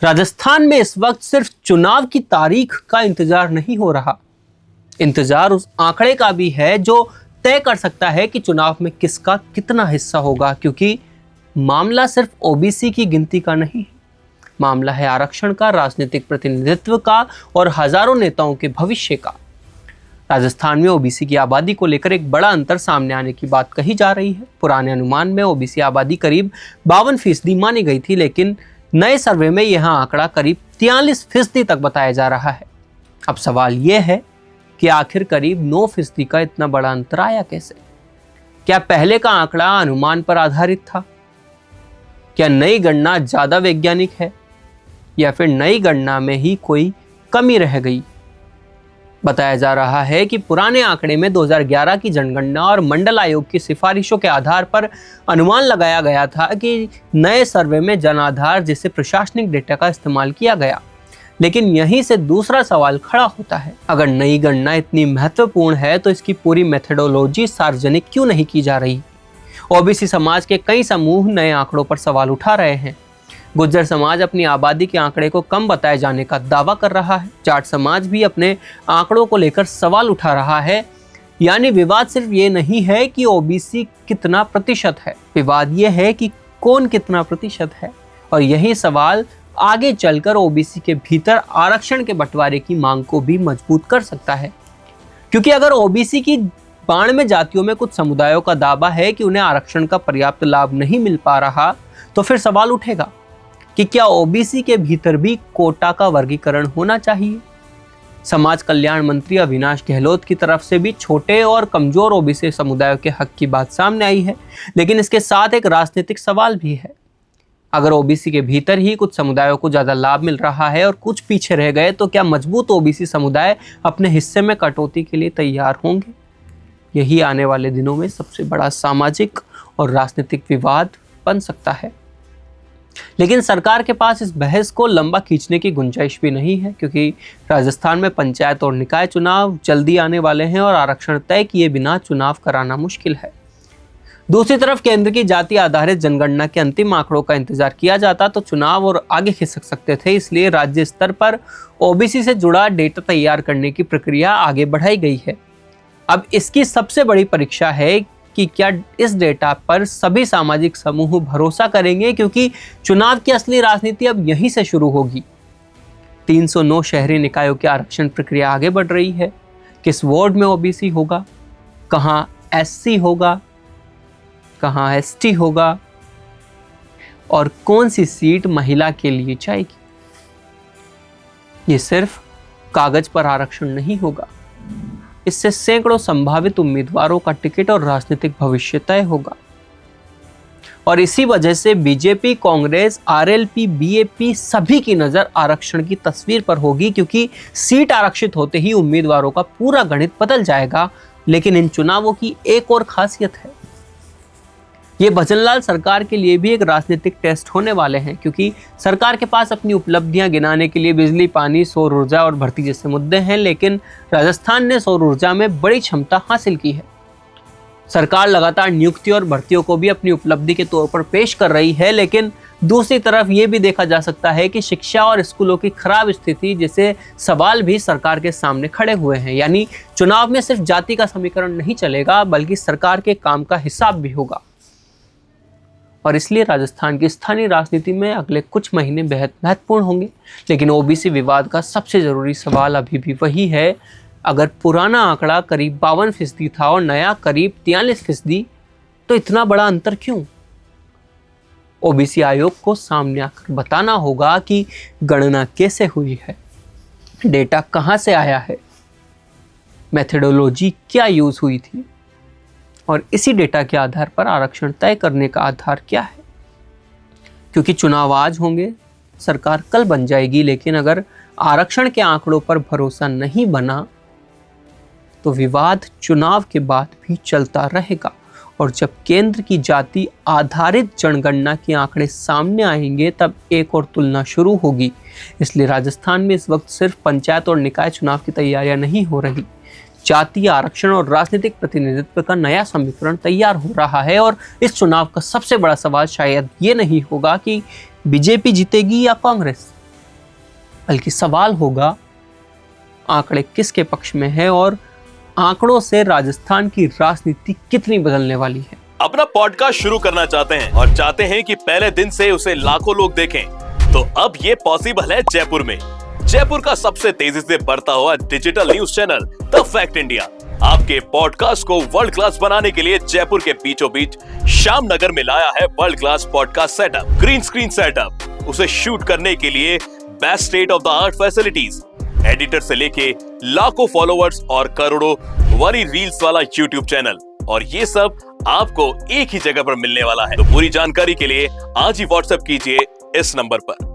राजस्थान में इस वक्त सिर्फ चुनाव की तारीख का इंतजार नहीं हो रहा, इंतजार उस आंकड़े का भी है जो तय कर सकता है कि चुनाव में किसका कितना हिस्सा होगा। क्योंकि मामला सिर्फ ओबीसी की गिनती का नहीं, मामला है आरक्षण का, राजनीतिक प्रतिनिधित्व का और हजारों नेताओं के भविष्य का। राजस्थान में ओबीसी की आबादी को लेकर एक बड़ा अंतर सामने आने की बात कही जा रही है। पुराने अनुमान में ओबीसी आबादी करीब 52% मानी गई थी, लेकिन नए सर्वे में यह आंकड़ा करीब 43% तक बताया जा रहा है। अब सवाल यह है कि आखिर करीब 9% का इतना बड़ा अंतर आया कैसे? क्या पहले का आंकड़ा अनुमान पर आधारित था? क्या नई गणना ज्यादा वैज्ञानिक है या फिर नई गणना में ही कोई कमी रह गई? बताया जा रहा है कि पुराने आंकड़े में 2011 की जनगणना और मंडल आयोग की सिफारिशों के आधार पर अनुमान लगाया गया था कि नए सर्वे में जन आधार जैसे प्रशासनिक डेटा का इस्तेमाल किया गया। लेकिन यहीं से दूसरा सवाल खड़ा होता है, अगर नई गणना इतनी महत्वपूर्ण है तो इसकी पूरी मेथडोलॉजी सार्वजनिक क्यों नहीं की जा रही? ओबीसी समाज के कई समूह नए आंकड़ों पर सवाल उठा रहे हैं। गुर्जर समाज अपनी आबादी के आंकड़े को कम बताए जाने का दावा कर रहा है। जाट समाज भी अपने आंकड़ों को लेकर सवाल उठा रहा है। यानी विवाद सिर्फ ये नहीं है कि ओबीसी कितना प्रतिशत है, विवाद ये है कि कौन कितना प्रतिशत है। और यही सवाल आगे चलकर ओबीसी के भीतर आरक्षण के बंटवारे की मांग को भी मजबूत कर सकता है। क्योंकि अगर ओबीसी की 92 जातियों में कुछ समुदायों का दावा है कि उन्हें आरक्षण का पर्याप्त लाभ नहीं मिल पा रहा, तो फिर सवाल उठेगा कि क्या ओबीसी के भीतर भी कोटा का वर्गीकरण होना चाहिए? समाज कल्याण मंत्री अविनाश गहलोत की तरफ से भी छोटे और कमजोर ओबीसी समुदायों के हक की बात सामने आई है, लेकिन इसके साथ एक राजनीतिक सवाल भी है। अगर ओबीसी के भीतर ही कुछ समुदायों को ज्यादा लाभ मिल रहा है और कुछ पीछे रह गए, तो क्या मजबूत ओबीसी समुदाय अपने हिस्से में कटौती के लिए तैयार होंगे? यही आने वाले दिनों में सबसे बड़ा सामाजिक और राजनीतिक विवाद बन सकता है। लेकिन सरकार के पास इस बहस को लंबा खींचने की गुंजाइश भी नहीं है, क्योंकि राजस्थान में पंचायत और निकाय चुनाव जल्दी आने वाले हैं और आरक्षण तय किए बिना चुनाव कराना मुश्किल है। दूसरी तरफ केंद्र की जाति आधारित जनगणना के अंतिम आंकड़ों का इंतजार किया जाता तो चुनाव और आगे खिसक सकते थे। इसलिए राज्य स्तर पर ओबीसी से जुड़ा डेटा तैयार करने की प्रक्रिया आगे बढ़ाई गई है। अब इसकी सबसे बड़ी परीक्षा है कि क्या इस डेटा पर सभी सामाजिक समूह भरोसा करेंगे, क्योंकि चुनाव की असली राजनीति अब यहीं से शुरू होगी। 309 शहरी निकायों की आरक्षण प्रक्रिया आगे बढ़ रही है। किस वार्ड में ओबीसी होगा, कहां एससी होगा, कहां एसटी होगा और कौन सी सीट महिला के लिए जाएगी? ये सिर्फ कागज पर आरक्षण नहीं होगा, इससे सैकड़ों संभावित उम्मीदवारों का टिकट और राजनीतिक भविष्य तय होगा। और इसी वजह से बीजेपी, कांग्रेस, आरएलपी, बीएपी सभी की नजर आरक्षण की तस्वीर पर होगी, क्योंकि सीट आरक्षित होते ही उम्मीदवारों का पूरा गणित बदल जाएगा। लेकिन इन चुनावों की एक और खासियत है, ये भजनलाल सरकार के लिए भी एक राजनीतिक टेस्ट होने वाले हैं, क्योंकि सरकार के पास अपनी उपलब्धियां गिनाने के लिए बिजली, पानी, सौर ऊर्जा और भर्ती जैसे मुद्दे हैं। लेकिन राजस्थान ने सौर ऊर्जा में बड़ी क्षमता हासिल की है। सरकार लगातार नियुक्ति और भर्तियों को भी अपनी उपलब्धि के तौर पर पेश कर रही है। लेकिन दूसरी तरफ ये भी देखा जा सकता है कि शिक्षा और स्कूलों की खराब स्थिति जैसे सवाल भी सरकार के सामने खड़े हुए हैं। यानी चुनाव में सिर्फ जाति का समीकरण नहीं चलेगा, बल्कि सरकार के काम का हिसाब भी होगा। और इसलिए राजस्थान की स्थानीय राजनीति में अगले कुछ महीने बेहद महत्वपूर्ण होंगे। लेकिन ओबीसी विवाद का सबसे जरूरी सवाल अभी भी वही है, अगर पुराना आंकड़ा करीब 52% था और नया करीब 43%, तो इतना बड़ा अंतर क्यों? ओबीसी आयोग को सामने आकर बताना होगा कि गणना कैसे हुई है, डेटा कहां से आया है, मेथडोलॉजी क्या यूज हुई थी, और इसी डेटा के आधार पर आरक्षण तय करने का आधार क्या है। क्योंकि चुनाव आज होंगे, सरकार कल बन जाएगी, लेकिन अगर आरक्षण के आंकड़ों पर भरोसा नहीं बना तो विवाद चुनाव के बाद भी चलता रहेगा। और जब केंद्र की जाति आधारित जनगणना के आंकड़े सामने आएंगे, तब एक और तुलना शुरू होगी। इसलिए राजस्थान में इस वक्त सिर्फ पंचायत और निकाय चुनाव की तैयारियां नहीं हो रही, जाति, आरक्षण और राजनीतिक प्रतिनिधित्व का नया समीकरण तैयार हो रहा है। और इस चुनाव का सबसे बड़ा सवाल शायद ये नहीं होगा कि बीजेपी जीतेगी या कांग्रेस, बल्कि सवाल होगा आंकड़े किसके पक्ष में है और आंकड़ों से राजस्थान की राजनीति कितनी बदलने वाली है। अपना पॉडकास्ट शुरू करना चाहते हैं और चाहते हैं कि पहले दिन से उसे लाखों लोग देखें, तो अब ये पॉसिबल है जयपुर में। जयपुर का सबसे तेजी से बढ़ता हुआ digital news channel the fact India आपके पॉडकास्ट को वर्ल्ड क्लास बनाने के लिए जयपुर के बीचों बीच श्यामनगर में लाया है world class podcast setup, green screen setup. उसे शूट करने के लिए best state of the art facilities, editor से लेके लाखों फॉलोअर्स और करोड़ों वाली रील्स वाला यूट्यूब चैनल, और ये सब आपको एक ही जगह पर मिलने वाला है। तो पूरी जानकारी के लिए आज ही व्हाट्सएप कीजिए इस नंबर पर।